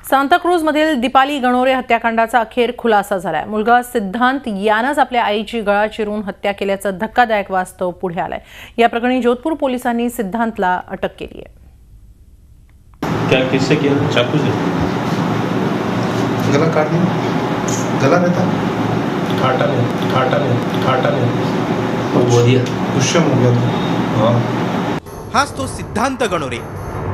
सांताक्रूजमधील दीपाली गणोरे हत्याकांडाचा अखेर खुलासा झालाय। मुलगा सिद्धांत यानंच आपल्या आईची गळा चिरून हत्या केल्याचं धक्कादायक वास्तव पुढे आलंय। या प्रकरणी जोधपुर पोलिसांनी सिद्धांतला अटक केली आहे। क्या किससे किया? चाकू से? गला काट दिया, गला रहता काटा नहीं वो बोल दिया दुष्यम हो गया था। हाँ हाच तो सिद्धांत गणोरे,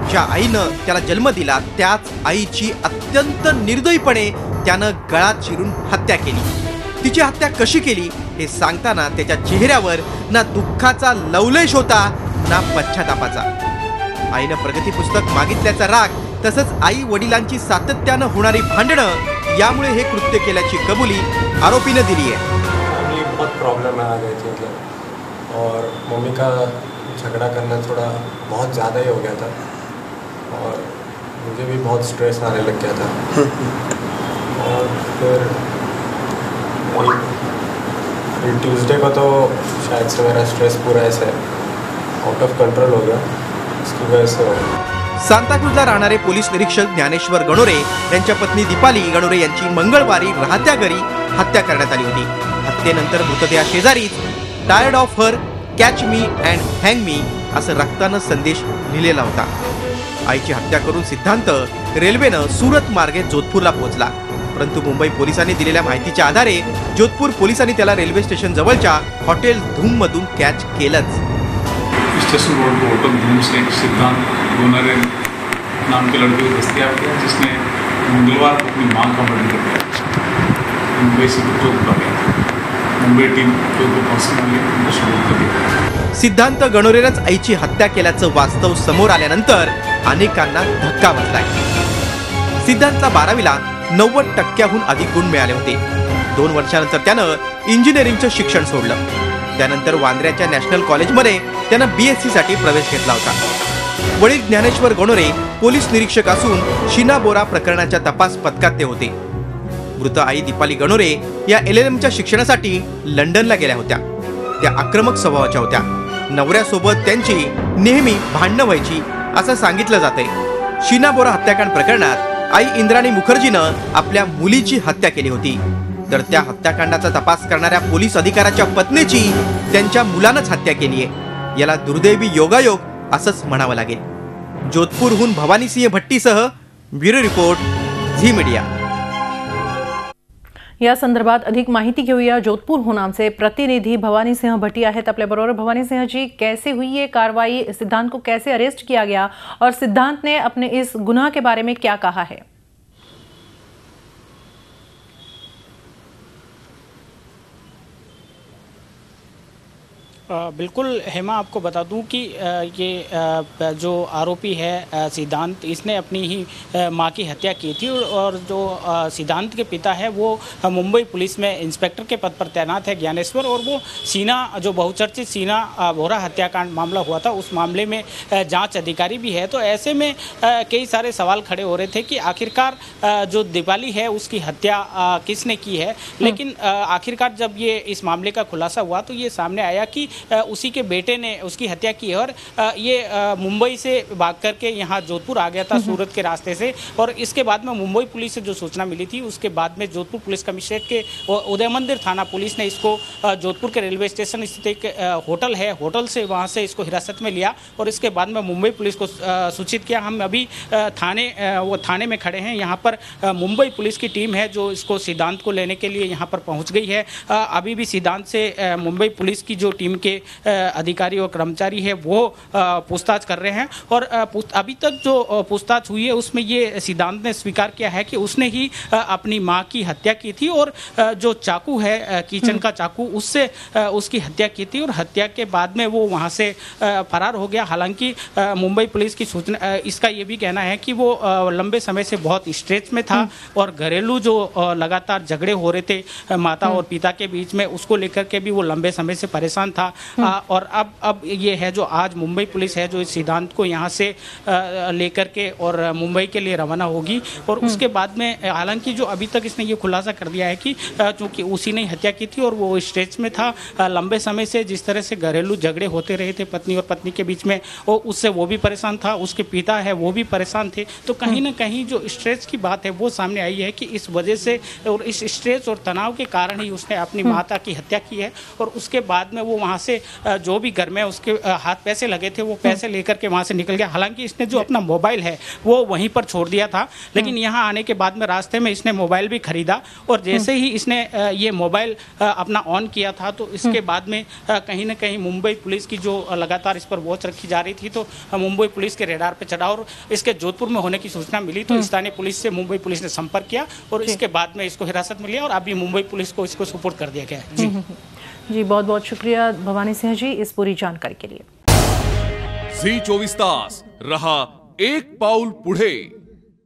ज्या आईनं त्याला जन्म दिला त्याच आईची अत्यंत निर्दयीपणे त्यानं गळा चिरून हत्या केली। तिची हत्या कशी केली हे सांगताना त्याच्या चेहऱ्यावर ना दुःखाचा लवलेश होता ना पश्चातापाचा। आईनं प्रगती पुस्तक मागितल्याचा राग तसंच आई वडिलांची सातत्यानं होणारी भांडणं यामुळे हे कृत्य केल्याची कबुली आरोपीनं दिली आहे। फैमिली बहुत प्रॉब्लम में आ गई थी मतलब, और मम्मी का झगड़ा करना थोड़ा बहुत ज़्यादा ही हो गया था और मुझे भी बहुत स्ट्रेस आने लग गया था। और फिर ट्यूसडे को तो शायद से मेरा स्ट्रेस पूरा ऐसे आउट ऑफ कंट्रोल हो गया, इसकी वजह से हो गया। सांताक्रूजला राहणारे पोलीस निरीक्षक ज्ञानेश्वर गणोरे यांच्या पत्नी दीपाली गणोरे यांची मंगळवारी राहत्या घरी हत्या करण्यात आली होती। हत्येनंतर मृतदेहा शेजारीच tired of her, catch me and hang me असं रक्तानं संदेश लिहिलेला होता। आईची हत्या करून सिद्धांत रेल्वेनं सुरत मार्गे जोधपूरला पोहोचला, परंतु मुंबई पोलिसांनी दिलेल्या माहितीच्या आधारे जोधपूर पोलिसांनी त्याला रेल्वे स्टेशन जवळच्या हॉटेल धूम मधून कॅच केलंच। स्टेशन रोड को होटल धूम से सिद्धांत गणोरे नाम के लड़के को दस्तयाब किया, जिसने मंगलवार को अपनी मां का मर्डर कर दिया। मुंबई से जोधपुर गया, मुंबई टीम जोधपुर पहुंचने उनको शुरू कर दिया। सिद्धांत गणोरेनंच आईची हत्या केल्याचं वास्तव समोर आल्यानंतर अनेकांना धक्का बसलाय। सिद्धांतला 12वीला 90% अधिक गुण मिळाले होते। 2 वर्षानंतर त्यानं इंजिनिअरिंगचं शिक्षण सोडलं। त्यानंतर वांद्र्याच्या नॅशनल कॉलेजमध्ये त्यानं BSc साठी प्रवेश घेतला होता। वडील ज्ञानेश्वर गणोरे पोलीस निरीक्षक असून शीना बोरा प्रकरणाच्या तपास पथकात ते होते। मृत आई दीपाली गणोरे या LLMच्या शिक्षणासाठी लंडनला गेल्या होत्या। त्या आक्रमक स्वभावाच्या होत्या। नवऱ्यासोबत त्यांची नेहमी भांडणं व्हायची असं सांगितलं जातंय। शीना बोरा हत्याकांड प्रकरणात आई इंद्राणी मुखर्जीनं आपल्या मुलीची हत्या केली होती, तर त्या हत्याकांडाचा तपास करणाऱ्या पोलीस अधिकाऱ्याच्या पत्नीची त्यांच्या मुलानंच हत्या केली आहे। याला दुर्दैवी योगायोग असंच म्हणावं लागेल। जोधपूरहून भवानीसिंह भट्टीसह ब्युरो रिपोर्ट, झी मीडिया। या संदर्भात अधिक माहिती घेऊया। जोधपुरहून आमचे प्रतिनिधि भवानी सिंह भट्टी आहेत आपल्याबरोबर। भवानी सिंह जी, कैसे हुई ये कार्रवाई? सिद्धांत को कैसे अरेस्ट किया गया और सिद्धांत ने अपने इस गुनाह के बारे में क्या कहा है? बिल्कुल हेमा, आपको बता दूं कि ये जो आरोपी है सिद्धांत, इसने अपनी ही मां की हत्या की थी और जो सिद्धांत के पिता है वो मुंबई पुलिस में इंस्पेक्टर के पद पर तैनात है ज्ञानेश्वर, और वो शीना, जो बहुचर्चित शीना बोरा हत्याकांड मामला हुआ था, उस मामले में जांच अधिकारी भी है। तो ऐसे में कई सारे सवाल खड़े हो रहे थे कि आखिरकार जो दीपाली है उसकी हत्या किसने की है। लेकिन आखिरकार जब ये इस मामले का खुलासा हुआ तो ये सामने आया कि उसी के बेटे ने उसकी हत्या की है और ये मुंबई से भाग करके यहाँ जोधपुर आ गया था सूरत के रास्ते से। और इसके बाद में मुंबई पुलिस से जो सूचना मिली थी उसके बाद में जोधपुर पुलिस कमिश्नरेट के उदय मंदिर थाना पुलिस ने इसको जोधपुर के रेलवे स्टेशन स्थित एक होटल है, होटल से वहाँ से इसको हिरासत में लिया और इसके बाद में मुंबई पुलिस को सूचित किया। हम अभी थाने में खड़े हैं। यहाँ पर मुंबई पुलिस की टीम है जो इसको सिद्धांत को लेने के लिए यहाँ पर पहुँच गई है। अभी भी सिद्धांत से मुंबई पुलिस की जो टीम के अधिकारी और कर्मचारी है वो पूछताछ कर रहे हैं और अभी तक जो पूछताछ हुई है उसमें ये सिद्धांत ने स्वीकार किया है कि उसने ही अपनी मां की हत्या की थी और जो चाकू है, किचन का चाकू, उससे उसकी हत्या की थी और हत्या के बाद में वो वहां से फरार हो गया। हालांकि मुंबई पुलिस की सूचना, इसका ये भी कहना है कि वो लंबे समय से बहुत स्ट्रेस में था और घरेलू जो लगातार झगड़े हो रहे थे माता और पिता के बीच में, उसको लेकर के भी वो लंबे समय से परेशान था। और अब ये है जो आज मुंबई पुलिस है जो इस सिद्धांत को यहाँ से लेकर के और मुंबई के लिए रवाना होगी। और उसके बाद में हालांकि जो अभी तक इसने ये खुलासा कर दिया है कि चूंकि उसी ने हत्या की थी और वो स्ट्रेस में था लंबे समय से, जिस तरह से घरेलू झगड़े होते रहे थे पत्नी और पत्नी के बीच में, और उससे वो भी परेशान था, उसके पिता है वो भी परेशान थे। तो कहीं ना कहीं जो स्ट्रेस की बात है वो सामने आई है कि इस वजह से और इस स्ट्रेस और तनाव के कारण ही उसने अपनी माता की हत्या की है। और उसके बाद में वो वहाँ से जो भी घर में उसके हाथ पैसे लगे थे वो पैसे लेकर के वहाँ से निकल गया। हालांकि इसने जो अपना मोबाइल है वो वहीं पर छोड़ दिया था, लेकिन यहाँ आने के बाद में रास्ते में इसने मोबाइल भी खरीदा और जैसे ही इसने ये मोबाइल अपना ऑन किया था तो इसके बाद में कहीं ना कहीं मुंबई पुलिस की जो लगातार इस पर वॉच रखी जा रही थी तो मुंबई पुलिस के रेडार पे चढ़ा और इसके जोधपुर में होने की सूचना मिली तो स्थानीय पुलिस से मुंबई पुलिस ने संपर्क किया और इसके बाद में इसको हिरासत में लिया और अभी मुंबई पुलिस को इसको सुपुर्द कर दिया गया है। जी बहुत बहुत शुक्रिया भवानी सिंह जी इस पूरी जानकारी के लिए। झी 24 तास रहा एक पाऊल पुढे।